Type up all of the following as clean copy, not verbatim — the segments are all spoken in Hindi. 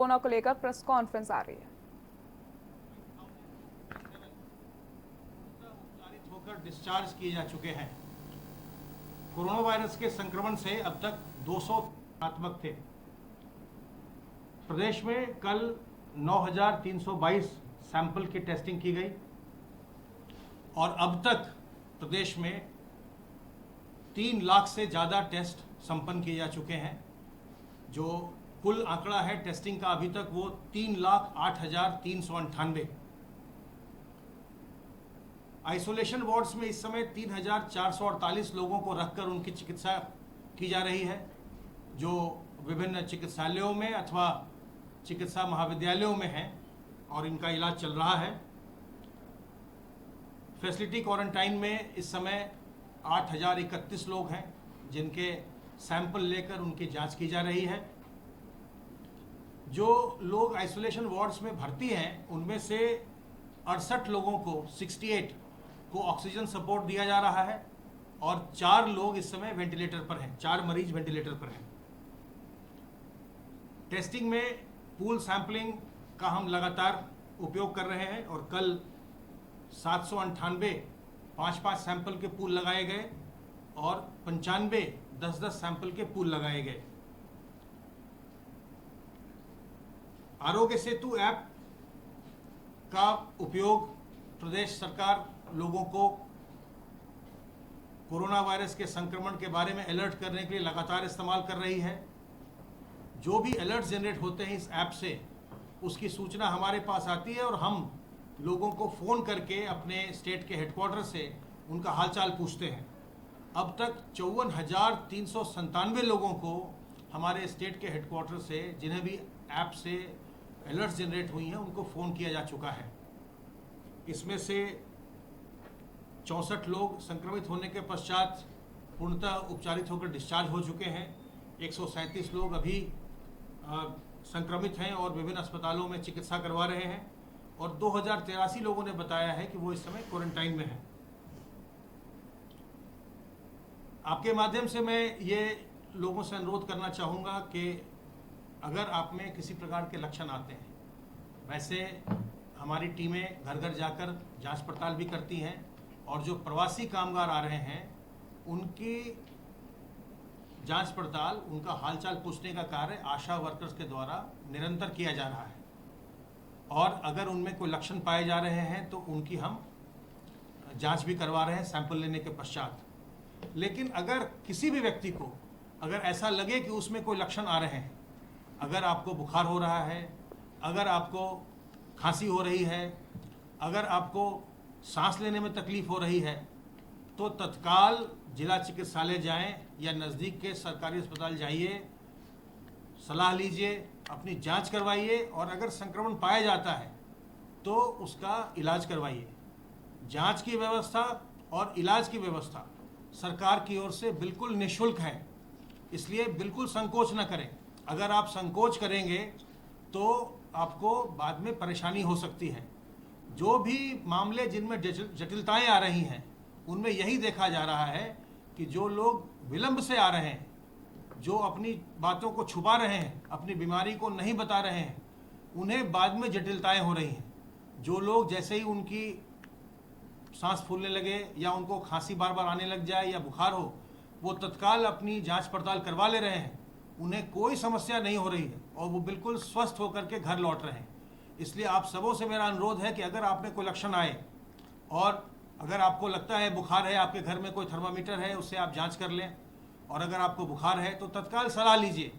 कोरोना को लेकर प्रेस कॉन्फ्रेंस आ रही है। उपचारित होकर डिस्चार्ज किए जा चुके हैं। कोरोना वायरस के संक्रमण से अब तक 200 आत्मक थे। प्रदेश में कल 9,322 सैंपल की टेस्टिंग की गई और अब तक प्रदेश में 3 लाख से ज़्यादा टेस्ट संपन्न किए जा चुके हैं। जो कुल आंकड़ा है टेस्टिंग का अभी तक वो 3,08,398। आइसोलेशन वार्ड्स में इस समय 3,448 लोगों को रखकर उनकी चिकित्सा की जा रही है, जो विभिन्न चिकित्सालयों में अथवा चिकित्सा महाविद्यालयों में हैं और इनका इलाज चल रहा है। फैसिलिटी क्वारंटाइन में इस समय 8,031 लोग हैं जिनके सैंपल लेकर उनकी जांच की जा रही है। जो लोग आइसोलेशन वार्ड्स में भर्ती हैं उनमें से 68 लोगों को 68 को ऑक्सीजन सपोर्ट दिया जा रहा है और 4 लोग इस समय वेंटिलेटर पर हैं, 4 मरीज वेंटिलेटर पर हैं। टेस्टिंग में पूल सैंपलिंग का हम लगातार उपयोग कर रहे हैं और कल 798 5-5 सैंपल के पूल लगाए गए और 95 10-10 सैंपल के पूल लगाए गए। आरोग्य सेतु ऐप का उपयोग प्रदेश सरकार लोगों को कोरोना वायरस के संक्रमण के बारे में अलर्ट करने के लिए लगातार इस्तेमाल कर रही है। जो भी अलर्ट जनरेट होते हैं इस ऐप से, उसकी सूचना हमारे पास आती है और हम लोगों को फ़ोन करके अपने स्टेट के हेडक्वार्टर से उनका हालचाल पूछते हैं। अब तक 54,397 लोगों को हमारे स्टेट के हेडक्वार्टर से, जिन्हें भी ऐप से अलर्ट्स जनरेट हुई हैं, उनको फ़ोन किया जा चुका है। इसमें से 64 लोग संक्रमित होने के पश्चात पूर्णतः उपचारित होकर डिस्चार्ज हो चुके हैं। 137 लोग अभी संक्रमित हैं और विभिन्न अस्पतालों में चिकित्सा करवा रहे हैं और 2,083 लोगों ने बताया है कि वो इस समय क्वारंटाइन में हैं। आपके माध्यम से मैं ये लोगों से अनुरोध करना चाहूँगा कि अगर आप में किसी प्रकार के लक्षण आते हैं, वैसे हमारी टीमें घर घर जाकर जांच पड़ताल भी करती हैं और जो प्रवासी कामगार आ रहे हैं उनकी जांच पड़ताल, उनका हालचाल पूछने का कार्य आशा वर्कर्स के द्वारा निरंतर किया जा रहा है और अगर उनमें कोई लक्षण पाए जा रहे हैं तो उनकी हम जांच भी करवा रहे हैं सैंपल लेने के पश्चात। लेकिन अगर किसी भी व्यक्ति को अगर ऐसा लगे कि उसमें कोई लक्षण आ रहे हैं, अगर आपको बुखार हो रहा है, अगर आपको खांसी हो रही है, अगर आपको सांस लेने में तकलीफ हो रही है, तो तत्काल जिला चिकित्सालय जाएं या नज़दीक के सरकारी अस्पताल जाइए, सलाह लीजिए, अपनी जांच करवाइए और अगर संक्रमण पाया जाता है तो उसका इलाज करवाइए। जांच की व्यवस्था और इलाज की व्यवस्था सरकार की ओर से बिल्कुल निःशुल्क है, इसलिए बिल्कुल संकोच न करें। अगर आप संकोच करेंगे तो आपको बाद में परेशानी हो सकती है। जो भी मामले जिनमें जटिलताएं आ रही हैं उनमें यही देखा जा रहा है कि जो लोग विलंब से आ रहे हैं, जो अपनी बातों को छुपा रहे हैं, अपनी बीमारी को नहीं बता रहे हैं, उन्हें बाद में जटिलताएं हो रही हैं। जो लोग जैसे ही उनकी सांस फूलने लगे या उनको खांसी बार बार आने लग जाए या बुखार हो, वो तत्काल अपनी जांच पड़ताल करवा ले रहे हैं, उन्हें कोई समस्या नहीं हो रही है और वो बिल्कुल स्वस्थ होकर के घर लौट रहे हैं। इसलिए आप सबों से मेरा अनुरोध है कि अगर आप में कोई लक्षण आए और अगर आपको लगता है बुखार है, आपके घर में कोई थर्मामीटर है, उससे आप जांच कर लें और अगर आपको बुखार है तो तत्काल सलाह लीजिए।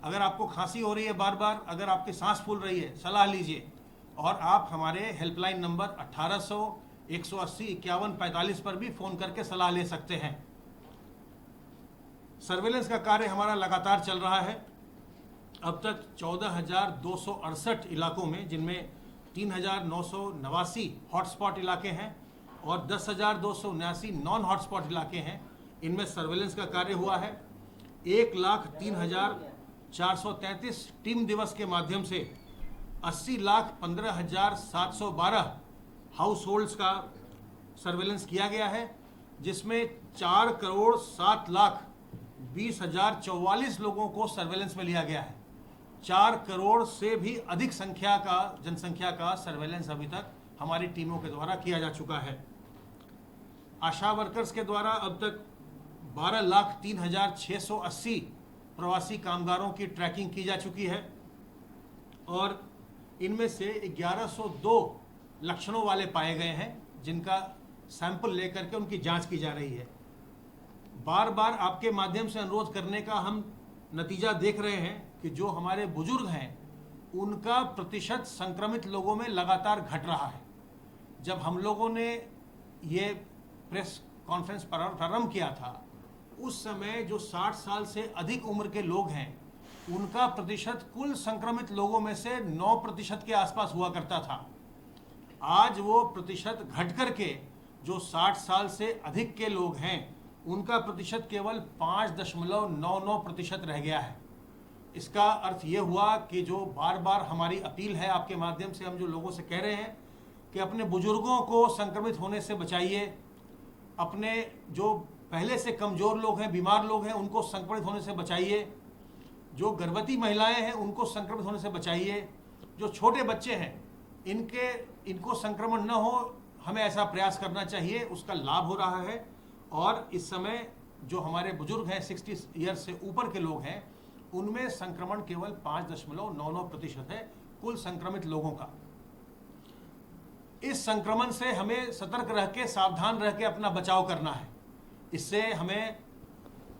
अगर आपको खांसी हो रही है बार बार, अगर आपकी सांस फूल रही है, सलाह लीजिए और आप हमारे हेल्पलाइन नंबर 1800 180 51 45 पर भी फ़ोन करके सलाह ले सकते हैं। सर्वेलेंस का कार्य हमारा लगातार चल रहा है। अब तक 14,268 इलाकों में, जिनमें 3,989 हॉटस्पॉट इलाके हैं और 10,279 नॉन हॉटस्पॉट इलाके हैं, इनमें सर्वेलेंस का कार्य हुआ है। 1,03,433 टीम दिवस के माध्यम से 80,15,712 हाउस होल्ड्स का सर्वेलेंस किया गया है, जिसमें 4,07,20,044 लोगों को सर्वेलेंस में लिया गया है। 4 करोड़ से भी अधिक जनसंख्या का सर्वेलेंस अभी तक हमारी टीमों के द्वारा किया जा चुका है। आशा वर्कर्स के द्वारा अब तक 12,03,680 प्रवासी कामगारों की ट्रैकिंग की जा चुकी है और इनमें से 1102 लक्षणों वाले पाए गए हैं, जिनका सैंपल लेकर के उनकी जांच की जा रही है। बार बार आपके माध्यम से अनुरोध करने का हम नतीजा देख रहे हैं कि जो हमारे बुजुर्ग हैं उनका प्रतिशत संक्रमित लोगों में लगातार घट रहा है। जब हम लोगों ने ये प्रेस कॉन्फ्रेंस प्रारंभ किया था, उस समय जो 60 साल से अधिक उम्र के लोग हैं उनका प्रतिशत कुल संक्रमित लोगों में से 9% के आसपास हुआ करता था। आज वो प्रतिशत घट करके जो 60 साल से अधिक के लोग हैं उनका प्रतिशत केवल 5.99% रह गया है। इसका अर्थ ये हुआ कि जो बार बार हमारी अपील है आपके माध्यम से हम जो लोगों से कह रहे हैं कि अपने बुजुर्गों को संक्रमित होने से बचाइए, अपने जो पहले से कमज़ोर लोग हैं, बीमार लोग हैं, उनको संक्रमित होने से बचाइए, जो गर्भवती महिलाएं हैं उनको संक्रमित होने से बचाइए, जो छोटे बच्चे हैं इनको संक्रमण न हो, हमें ऐसा प्रयास करना चाहिए। उसका लाभ हो रहा है और इस समय जो हमारे बुजुर्ग हैं 60 ईयर्स से ऊपर के लोग हैं उनमें संक्रमण केवल 5.99% है कुल संक्रमित लोगों का। इस संक्रमण से हमें सतर्क रह के, सावधान रह के अपना बचाव करना है। इससे हमें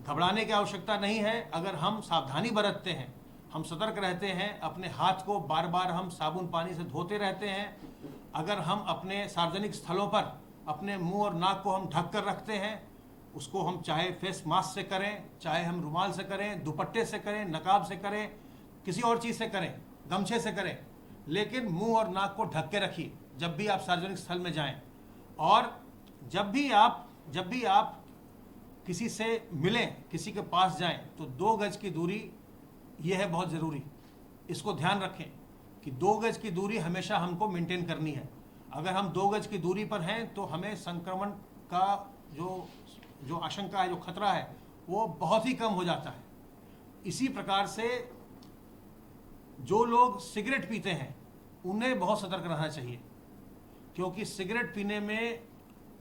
घबराने की आवश्यकता नहीं है। अगर हम सावधानी बरतते हैं, हम सतर्क रहते हैं, अपने हाथ को बार बार हम साबुन पानी से धोते रहते हैं, अगर हम अपने सार्वजनिक स्थलों पर अपने मुंह और नाक को हम ढक कर रखते हैं, उसको हम चाहे फेस मास्क से करें, चाहे हम रुमाल से करें, दुपट्टे से करें, नकाब से करें, किसी और चीज़ से करें, गमछे से करें, लेकिन मुंह और नाक को ढक के रखिए जब भी आप सार्वजनिक स्थल में जाएं। और जब भी आप किसी से मिलें, किसी के पास जाएं, तो 2 गज की दूरी यह है बहुत ज़रूरी। इसको ध्यान रखें कि 2 गज की दूरी हमेशा हमको मेंटेन करनी है। अगर हम 2 गज की दूरी पर हैं तो हमें संक्रमण का जो आशंका है, जो खतरा है, वो बहुत ही कम हो जाता है। इसी प्रकार से जो लोग सिगरेट पीते हैं उन्हें बहुत सतर्क रहना चाहिए, क्योंकि सिगरेट पीने में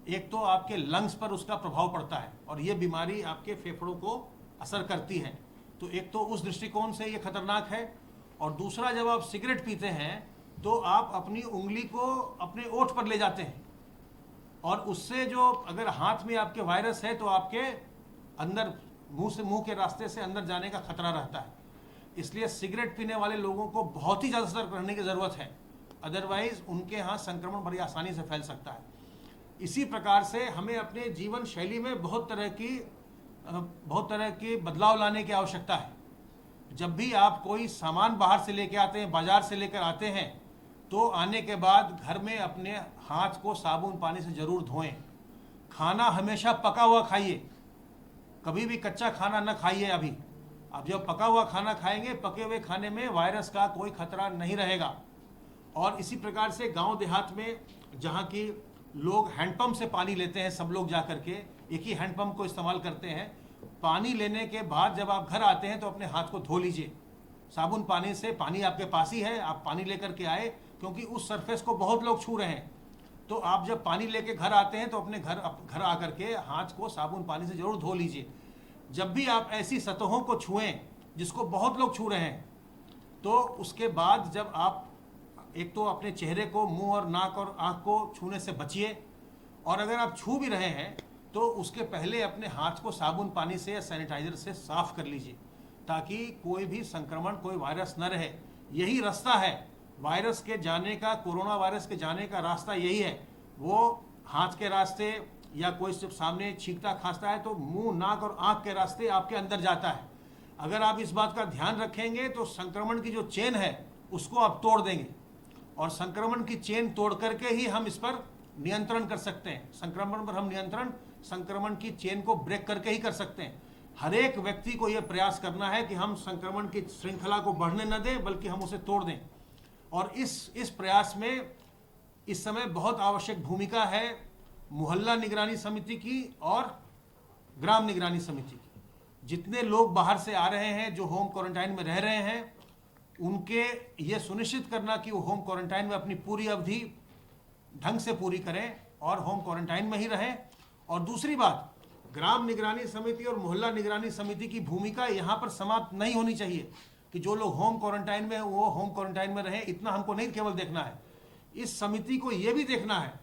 एक तो आपके लंग्स पर उसका प्रभाव पड़ता है और ये बीमारी आपके फेफड़ों को असर करती है। तो एक तो उस दृष्टिकोण से ये खतरनाक है, और दूसरा जब आप सिगरेट पीते हैं तो आप अपनी उंगली को अपने ओठ पर ले जाते हैं और उससे जो अगर हाथ में आपके वायरस है तो आपके अंदर मुंह के रास्ते से अंदर जाने का खतरा रहता है। इसलिए सिगरेट पीने वाले लोगों को बहुत ही ज़्यादा सतर्क रहने की ज़रूरत है, अदरवाइज उनके यहाँ संक्रमण बड़ी आसानी से फैल सकता है। इसी प्रकार से हमें अपने जीवन शैली में बहुत तरह की बदलाव लाने की आवश्यकता है। जब भी आप कोई सामान बाहर से लेके आते हैं, बाजार से लेकर आते हैं, तो आने के बाद घर में अपने हाथ को साबुन पानी से ज़रूर धोएं। खाना हमेशा पका हुआ खाइए, कभी भी कच्चा खाना न खाइए। अभी आप जब पका हुआ खाना खाएंगे, पके हुए खाने में वायरस का कोई खतरा नहीं रहेगा। और इसी प्रकार से गांव देहात में जहां की लोग हैंडपंप से पानी लेते हैं, सब लोग जा करके एक ही हैंडपंप को इस्तेमाल करते हैं। पानी लेने के बाद जब आप घर आते हैं तो अपने हाथ को धो लीजिए साबुन पानी से। पानी आपके पास ही है, आप पानी लेकर के आए, क्योंकि उस सरफेस को बहुत लोग छू रहे हैं। तो आप जब पानी लेके घर आते हैं तो अपने घर आकर के हाथ को साबुन पानी से जरूर धो लीजिए। जब भी आप ऐसी सतहों को छुएं जिसको बहुत लोग छू रहे हैं, तो उसके बाद जब आप एक तो अपने चेहरे को, मुंह और नाक और आँख को छूने से बचिए, और अगर आप छू भी रहे हैं तो उसके पहले अपने हाथ को साबुन पानी से या सैनिटाइजर से साफ कर लीजिए, ताकि कोई भी संक्रमण, कोई वायरस न रहे। यही रास्ता है वायरस के जाने का, कोरोना वायरस के जाने का रास्ता यही है। वो हाथ के रास्ते, या कोई जब सामने छींकता खांसता है तो मुंह, नाक और आँख के रास्ते आपके अंदर जाता है। अगर आप इस बात का ध्यान रखेंगे तो संक्रमण की जो चेन है उसको आप तोड़ देंगे, और संक्रमण की चेन तोड़ करके ही हम इस पर नियंत्रण कर सकते हैं। संक्रमण पर हम नियंत्रण संक्रमण की चेन को ब्रेक करके ही कर सकते हैं। हर एक व्यक्ति को यह प्रयास करना है कि हम संक्रमण की श्रृंखला को बढ़ने न दें, बल्कि हम उसे तोड़ दें। और इस प्रयास में इस समय बहुत आवश्यक भूमिका है मोहल्ला निगरानी समिति की और ग्राम निगरानी समिति की। जितने लोग बाहर से आ रहे हैं, जो होम क्वारंटाइन में रह रहे हैं, उनके ये सुनिश्चित करना कि वो होम क्वारंटाइन में अपनी पूरी अवधि ढंग से पूरी करें और होम क्वारंटाइन में ही रहें। और दूसरी बात, ग्राम निगरानी समिति और मोहल्ला निगरानी समिति की भूमिका यहाँ पर समाप्त नहीं होनी चाहिए कि जो लोग होम क्वारंटाइन में वो होम क्वारंटाइन में रहें। इतना हमको नहीं केवल देखना है, इस समिति को ये भी देखना है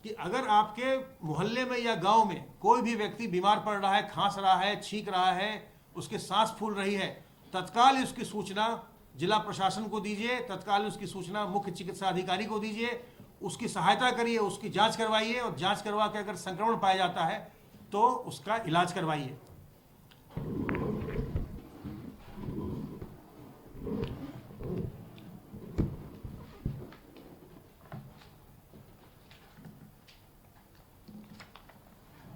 कि अगर आपके मोहल्ले में या गांव में कोई भी व्यक्ति बीमार पड़ रहा है, खांस रहा है, छींक रहा है, उसके सांस फूल रही है, तत्काल उसकी सूचना जिला प्रशासन को दीजिए, तत्काल उसकी सूचना मुख्य चिकित्सा अधिकारी को दीजिए, उसकी सहायता करिए, उसकी जांच करवाइए और जांच करवा के अगर संक्रमण पाया जाता है तो उसका इलाज करवाइए।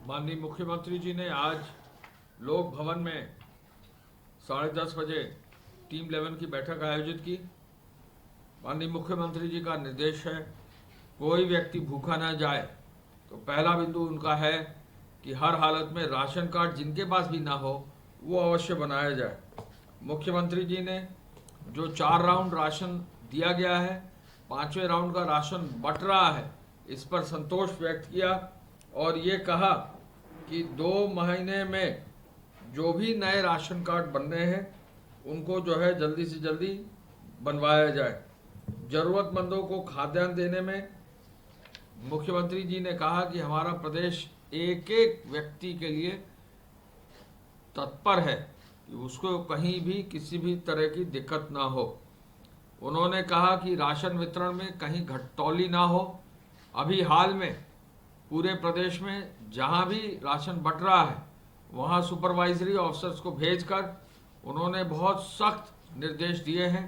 माननीय मुख्यमंत्री जी ने आज लोक भवन में 10:30 बजे टीम 11 की बैठक आयोजित की। माननीय मुख्यमंत्री जी का निर्देश है कोई व्यक्ति भूखा ना जाए, तो पहला बिंदु उनका है कि हर हालत में राशन कार्ड जिनके पास भी ना हो वो अवश्य बनाया जाए। मुख्यमंत्री जी ने जो 4 राउंड राशन दिया गया है, 5वें राउंड का राशन बंट रहा है, इस पर संतोष व्यक्त किया और ये कहा कि 2 महीने में जो भी नए राशन कार्ड बनने हैं उनको जो है जल्दी से जल्दी बनवाया जाए। जरूरतमंदों को खाद्यान्न देने में मुख्यमंत्री जी ने कहा कि हमारा प्रदेश एक एक व्यक्ति के लिए तत्पर है कि उसको कहीं भी किसी भी तरह की दिक्कत ना हो। उन्होंने कहा कि राशन वितरण में कहीं घटतौली ना हो। अभी हाल में पूरे प्रदेश में जहां भी राशन बंट रहा है वहां सुपरवाइजरी ऑफिसर्स को भेजकर उन्होंने बहुत सख्त निर्देश दिए हैं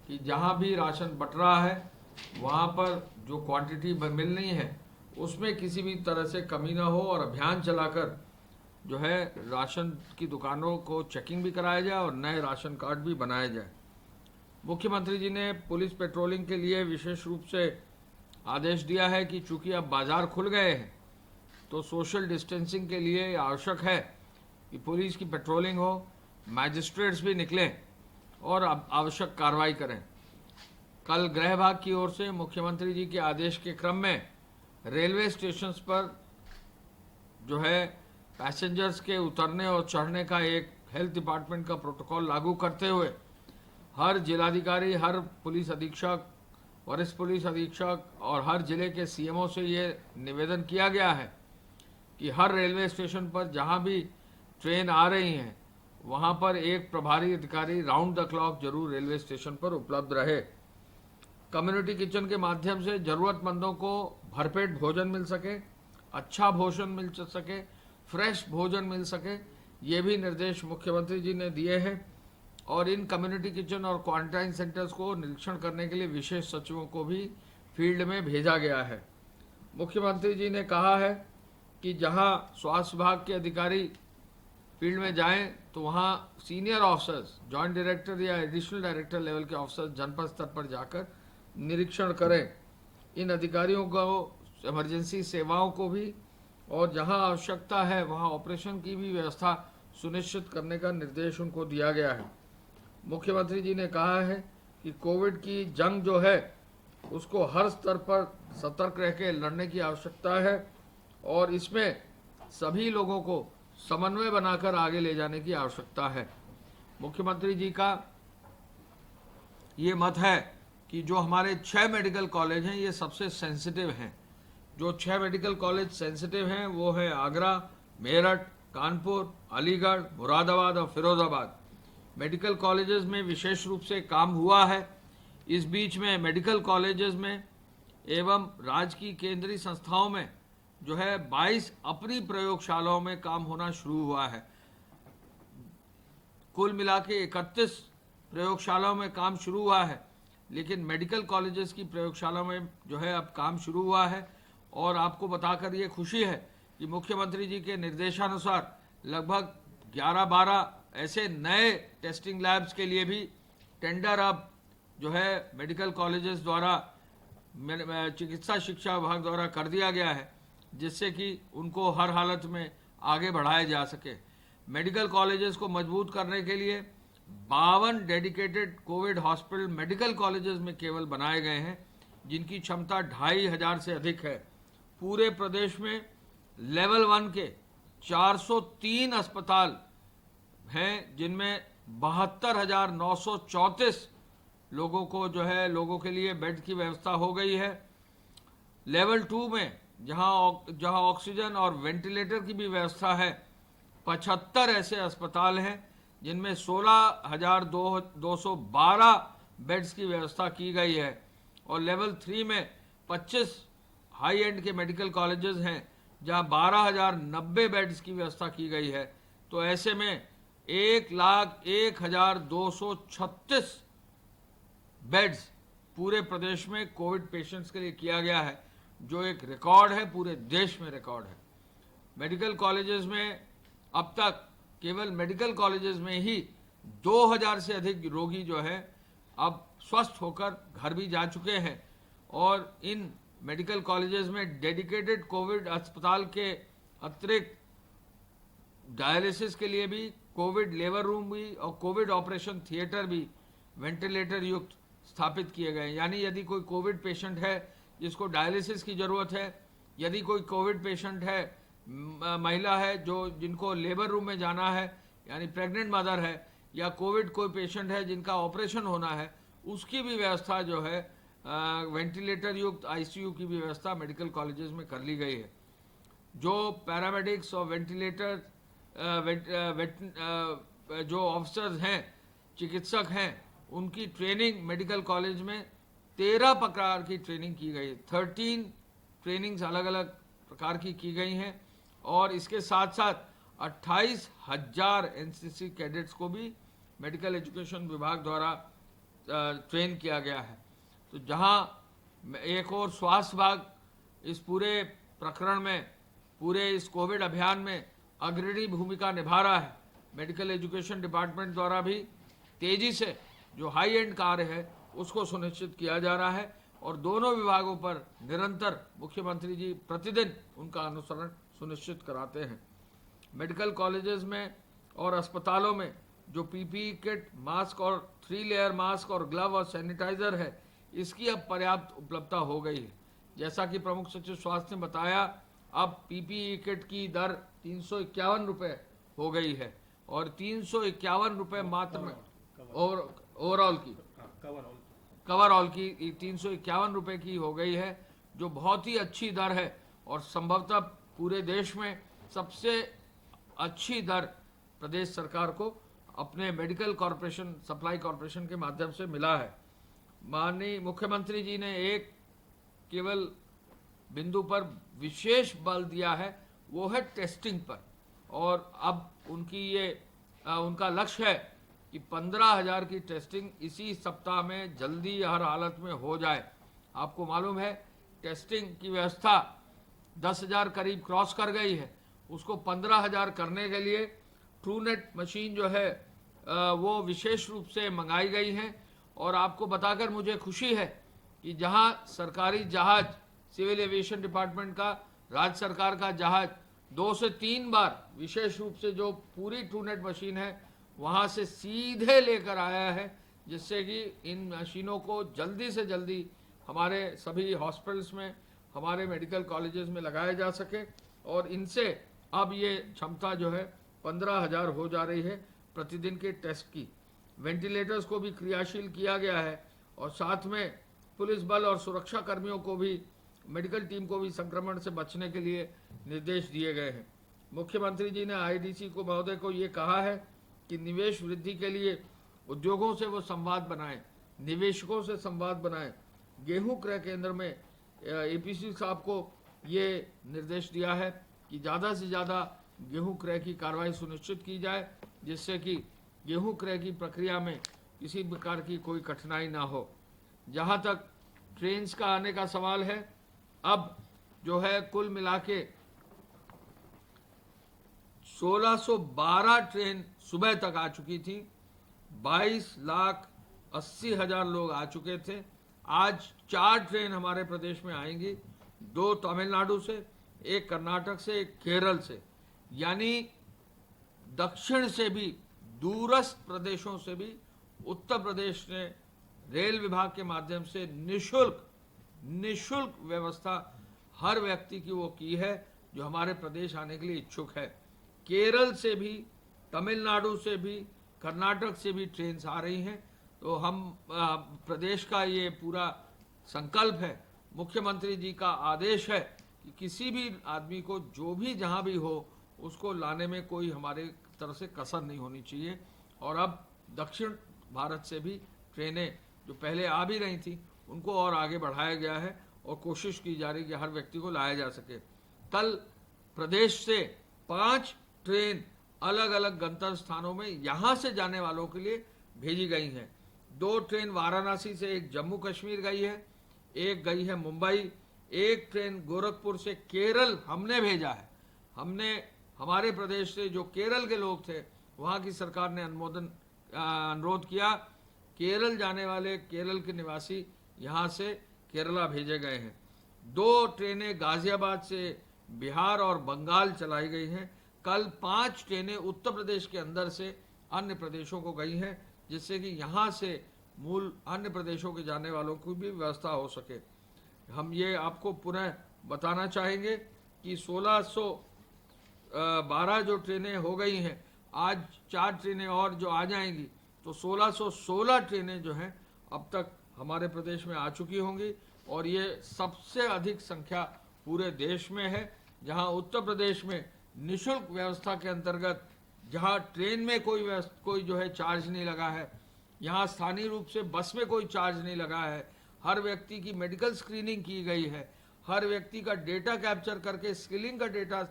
कि जहां भी राशन बंट रहा है वहां पर जो क्वांटिटी मिलनी है उसमें किसी भी तरह से कमी ना हो और अभियान चलाकर जो है राशन की दुकानों को चेकिंग भी कराया जाए और नए राशन कार्ड भी बनाए जाए। मुख्यमंत्री जी ने पुलिस पेट्रोलिंग के लिए विशेष रूप से आदेश दिया है कि चूंकि अब बाजार खुल गए हैं तो सोशल डिस्टेंसिंग के लिए आवश्यक है कि पुलिस की पेट्रोलिंग हो, मैजिस्ट्रेट्स भी निकलें और आवश्यक कार्रवाई करें। कल गृह विभाग की ओर से मुख्यमंत्री जी के आदेश के क्रम में रेलवे स्टेशंस पर जो है पैसेंजर्स के उतरने और चढ़ने का एक हेल्थ डिपार्टमेंट का प्रोटोकॉल लागू करते हुए हर जिलाधिकारी, हर पुलिस अधीक्षक, वरिष्ठ पुलिस अधीक्षक और हर जिले के सीएमओ से ये निवेदन किया गया है कि हर रेलवे स्टेशन पर जहां भी ट्रेन आ रही हैं वहां पर एक प्रभारी अधिकारी राउंड द क्लॉक जरूर रेलवे स्टेशन पर उपलब्ध रहे। कम्युनिटी किचन के माध्यम से जरूरतमंदों को भरपेट भोजन मिल सके, अच्छा भोजन मिल सके, फ्रेश भोजन मिल सके, ये भी निर्देश मुख्यमंत्री जी ने दिए हैं। और इन कम्युनिटी किचन और क्वारंटाइन सेंटर्स को निरीक्षण करने के लिए विशेष सचिवों को भी फील्ड में भेजा गया है। मुख्यमंत्री जी ने कहा है कि जहां स्वास्थ्य विभाग के अधिकारी फील्ड में जाएं तो वहां सीनियर ऑफिसर्स, जॉइंट डायरेक्टर या एडिशनल डायरेक्टर लेवल के ऑफिसर्स जनपद स्तर पर जाकर निरीक्षण करें। इन अधिकारियों को इमरजेंसी सेवाओं को भी और जहां आवश्यकता है वहां ऑपरेशन की भी व्यवस्था सुनिश्चित करने का निर्देश उनको दिया गया है। मुख्यमंत्री जी ने कहा है कि कोविड की जंग जो है उसको हर स्तर पर सतर्क रह के लड़ने की आवश्यकता है और इसमें सभी लोगों को समन्वय बनाकर आगे ले जाने की आवश्यकता है। मुख्यमंत्री जी का ये मत है कि जो हमारे 6 मेडिकल कॉलेज हैं ये सबसे सेंसिटिव हैं। जो 6 मेडिकल कॉलेज सेंसिटिव हैं वो है आगरा, मेरठ, कानपुर, अलीगढ़, मुरादाबाद और फिरोजाबाद। मेडिकल कॉलेजेस में विशेष रूप से काम हुआ है। इस बीच में मेडिकल कॉलेजेस में एवं राज्य की केंद्रीय संस्थाओं में जो है 22 अपनी प्रयोगशालाओं में काम होना शुरू हुआ है। कुल मिला के 31 प्रयोगशालाओं में काम शुरू हुआ है, लेकिन मेडिकल कॉलेजेस की प्रयोगशाला में जो है अब काम शुरू हुआ है। और आपको बताकर ये खुशी है कि मुख्यमंत्री जी के निर्देशानुसार लगभग 11-12 ऐसे नए टेस्टिंग लैब्स के लिए भी टेंडर अब जो है मेडिकल कॉलेजेस द्वारा, चिकित्सा शिक्षा विभाग द्वारा कर दिया गया है, जिससे कि उनको हर हालत में आगे बढ़ाया जा सके। मेडिकल कॉलेजेस को मजबूत करने के लिए 52 dedicated Covid hospital medical colleges में केवल बनाए गए हैं, जिनकी क्षमता 2500 से अधिक है। पूरे प्रदेश में लेवल 1 के 403 अस्पताल हैं, जिनमें 72,934 लोगों को जो है लोगों के लिए बेड की व्यवस्था हो गई है। लेवल 2 में जहां ऑक्सीजन और वेंटिलेटर की भी व्यवस्था है, 75 ऐसे अस्पताल हैं जिनमें 16,212 बेड्स की व्यवस्था की गई है। और लेवल 3 में 25 हाई एंड के मेडिकल कॉलेजेस हैं जहां 12,090 बेड्स की व्यवस्था की गई है। तो ऐसे में 1,01,236 बेड्स पूरे प्रदेश में कोविड पेशेंट्स के लिए किया गया है, जो एक रिकॉर्ड है, पूरे देश में रिकॉर्ड है। मेडिकल कॉलेजेस में अब तक केवल मेडिकल कॉलेजेस में ही 2000 से अधिक रोगी जो है अब स्वस्थ होकर घर भी जा चुके हैं। और इन मेडिकल कॉलेजेस में डेडिकेटेड कोविड अस्पताल के अतिरिक्त डायलिसिस के लिए भी कोविड लेबर रूम भी और कोविड ऑपरेशन थिएटर भी वेंटिलेटर युक्त स्थापित किए गए हैं। यानी यदि कोई कोविड पेशेंट है जिसको डायलिसिस की ज़रूरत है, यदि कोई कोविड पेशेंट है, महिला है जिनको लेबर रूम में जाना है, यानी प्रेग्नेंट मदर है, या कोविड कोई पेशेंट है जिनका ऑपरेशन होना है, उसकी भी व्यवस्था जो है वेंटिलेटर युक्त आईसीयू की भी व्यवस्था मेडिकल कॉलेजेस में कर ली गई है। जो पैरामेडिक्स और वेंटिलेटर जो ऑफिसर्स हैं, चिकित्सक हैं, उनकी ट्रेनिंग मेडिकल कॉलेज में 13 प्रकार की ट्रेनिंग की गई, 13 ट्रेनिंग्स अलग अलग प्रकार की गई हैं। और इसके साथ साथ 28,000 एनसीसी कैडेट्स को भी मेडिकल एजुकेशन विभाग द्वारा ट्रेन किया गया है। तो जहां एक और स्वास्थ्य विभाग इस पूरे प्रकरण में, पूरे इस कोविड अभियान में अग्रणी भूमिका निभा रहा है, मेडिकल एजुकेशन डिपार्टमेंट द्वारा भी तेजी से जो हाई एंड कार्य है उसको सुनिश्चित किया जा रहा है। और दोनों विभागों पर निरंतर मुख्यमंत्री जी प्रतिदिन उनका अनुसरण सुनिश्चित कराते हैं। मेडिकल कॉलेजेस में और अस्पतालों में जो पीपीई किट, मास्क और 3 लेयर मास्क और ग्लव और सैनिटाइजर है, इसकी अब पर्याप्त उपलब्धता हो गई है। जैसा कि प्रमुख सचिव स्वास्थ्य ने बताया, अब पीपीई किट की दर 351 रुपये हो गई है और 351 रुपये मात्र में ओवरऑल की कवरऑल की 351 रुपये की हो गई है, जो बहुत ही अच्छी दर है और संभवतः पूरे देश में सबसे अच्छी दर प्रदेश सरकार को अपने मेडिकल कॉरपोरेशन, सप्लाई कॉरपोरेशन के माध्यम से मिला है। माननीय मुख्यमंत्री जी ने एक केवल बिंदु पर विशेष बल दिया है, वो है टेस्टिंग पर। और अब उनका लक्ष्य है कि 15,000 की टेस्टिंग इसी सप्ताह में जल्दी हर हालत में हो जाए। आपको मालूम है टेस्टिंग की व्यवस्था 10,000 करीब क्रॉस कर गई है, उसको 15,000 करने के लिए ट्रूनेट मशीन जो है वो विशेष रूप से मंगाई गई हैं। और आपको बताकर मुझे खुशी है कि जहां सरकारी जहाज, सिविल एविएशन डिपार्टमेंट का, राज्य सरकार का जहाज 2 से 3 बार विशेष रूप से जो पूरी ट्रूनेट मशीन है वहां से सीधे लेकर आया है, जिससे कि इन मशीनों को जल्दी से जल्दी हमारे सभी हॉस्पिटल्स में, हमारे मेडिकल कॉलेजेस में लगाया जा सके। और इनसे अब ये क्षमता जो है 15,000 हो जा रही है प्रतिदिन के टेस्ट की। वेंटिलेटर्स को भी क्रियाशील किया गया है और साथ में पुलिस बल और सुरक्षा कर्मियों को भी, मेडिकल टीम को भी संक्रमण से बचने के लिए निर्देश दिए गए हैं। मुख्यमंत्री जी ने आईडीसी को महोदय को ये कहा है कि निवेश वृद्धि के लिए उद्योगों से वो संवाद बनाएं, निवेशकों से संवाद बनाएं। गेहूं क्रय केंद्र में एपीसी साहब को ये निर्देश दिया है कि ज़्यादा से ज़्यादा गेहूं क्रय की कार्रवाई सुनिश्चित की जाए, जिससे कि गेहूं क्रय की प्रक्रिया में किसी प्रकार की कोई कठिनाई ना हो। जहां तक ट्रेन्स का आने का सवाल है, अब जो है कुल मिला के 1612 ट्रेन सुबह तक आ चुकी थी, 22,80,000 लोग आ चुके थे। आज 4 ट्रेन हमारे प्रदेश में आएंगी, 2 तमिलनाडु से, 1 कर्नाटक से, 1 केरल से, यानी दक्षिण से भी दूरस्थ प्रदेशों से भी उत्तर प्रदेश ने रेल विभाग के माध्यम से निशुल्क व्यवस्था हर व्यक्ति की वो की है जो हमारे प्रदेश आने के लिए इच्छुक है। केरल से भी, तमिलनाडु से भी, कर्नाटक से भी ट्रेन आ रही हैं। तो हम प्रदेश का ये पूरा संकल्प है, मुख्यमंत्री जी का आदेश है कि किसी भी आदमी को जो भी जहां भी हो उसको लाने में कोई हमारे तरफ से कसर नहीं होनी चाहिए। और अब दक्षिण भारत से भी ट्रेनें जो पहले आ भी रही थी उनको और आगे बढ़ाया गया है और कोशिश की जा रही है कि हर व्यक्ति को लाया जा सके। कल प्रदेश से 5 ट्रेन अलग अलग गंतव्य स्थानों में यहाँ से जाने वालों के लिए भेजी गई हैं। 2 ट्रेन वाराणसी से, एक जम्मू कश्मीर गई है, एक गई है मुंबई, एक ट्रेन गोरखपुर से केरल हमने भेजा है। हमने हमारे प्रदेश से जो केरल के लोग थे वहाँ की सरकार ने अनुरोध किया, केरल जाने वाले केरल के निवासी यहाँ से केरला भेजे गए हैं। 2 ट्रेनें गाजियाबाद से बिहार और बंगाल चलाई गई हैं। कल 5 ट्रेनें उत्तर प्रदेश के अंदर से अन्य प्रदेशों को गई हैं, जिससे कि यहाँ से मूल अन्य प्रदेशों के जाने वालों की भी व्यवस्था हो सके। हम ये आपको पुनः बताना चाहेंगे कि 1612 जो ट्रेनें हो गई हैं, आज 4 ट्रेनें और जो आ जाएंगी तो 1616 ट्रेनें जो हैं अब तक हमारे प्रदेश में आ चुकी होंगी। और ये सबसे अधिक संख्या पूरे देश में है, जहां उत्तर प्रदेश में निशुल्क व्यवस्था के अंतर्गत जहां ट्रेन में कोई जो है चार्ज नहीं लगा है, यहाँ स्थानीय रूप से बस में कोई चार्ज नहीं लगा है, हर व्यक्ति की मेडिकल स्क्रीनिंग की गई है, हर व्यक्ति का डेटा कैप्चर करके स्किलिंग का डेटा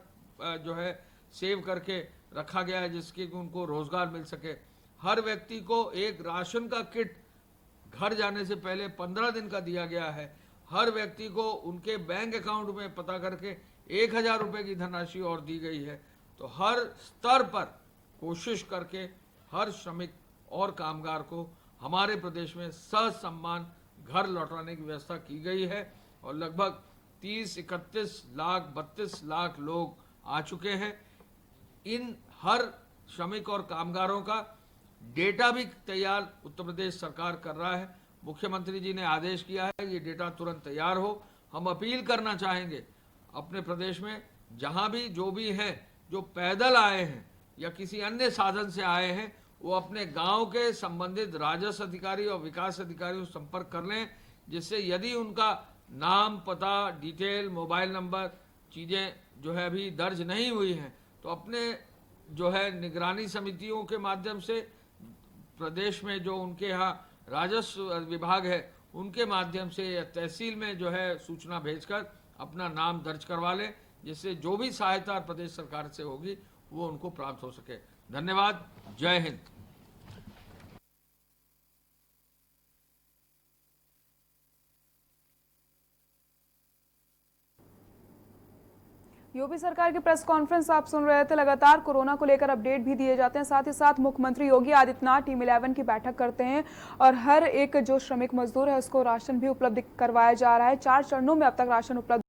जो है सेव करके रखा गया है, जिसके उनको रोजगार मिल सके। हर व्यक्ति को एक राशन का किट घर जाने से पहले 15 दिन का दिया गया है। हर व्यक्ति को उनके बैंक अकाउंट में पता करके 1000 रुपये की धनराशि और दी गई है। तो हर स्तर पर कोशिश करके हर श्रमिक और कामगार को हमारे प्रदेश में ससम्मान घर लौटाने की व्यवस्था की गई है और लगभग 30-31 लाख 32 लाख लोग आ चुके हैं। इन हर श्रमिक और कामगारों का डेटा भी तैयार उत्तर प्रदेश सरकार कर रहा है। मुख्यमंत्री जी ने आदेश किया है ये डेटा तुरंत तैयार हो। हम अपील करना चाहेंगे अपने प्रदेश में जहां भी जो भी हैं, जो पैदल आए हैं या किसी अन्य साधन से आए हैं, वो अपने गांव के संबंधित राजस्व अधिकारी और विकास अधिकारियों से संपर्क कर लें, जिससे यदि उनका नाम, पता, डिटेल, मोबाइल नंबर चीज़ें जो है अभी दर्ज नहीं हुई हैं तो अपने जो है निगरानी समितियों के माध्यम से प्रदेश में जो उनके यहाँ राजस्व विभाग है उनके माध्यम से या तहसील में जो है सूचना भेजकर अपना नाम दर्ज करवा लें, जिससे जो भी सहायता प्रदेश सरकार से होगी वो उनको प्राप्त हो सके। धन्यवाद। जय हिंद। यूपी सरकार की प्रेस कॉन्फ्रेंस आप सुन रहे थे। लगातार कोरोना को लेकर अपडेट भी दिए जाते हैं, साथ ही साथ मुख्यमंत्री योगी आदित्यनाथ टीम 11 की बैठक करते हैं और हर एक जो श्रमिक मजदूर है उसको राशन भी उपलब्ध करवाया जा रहा है। 4 चरणों में अब तक राशन उपलब्ध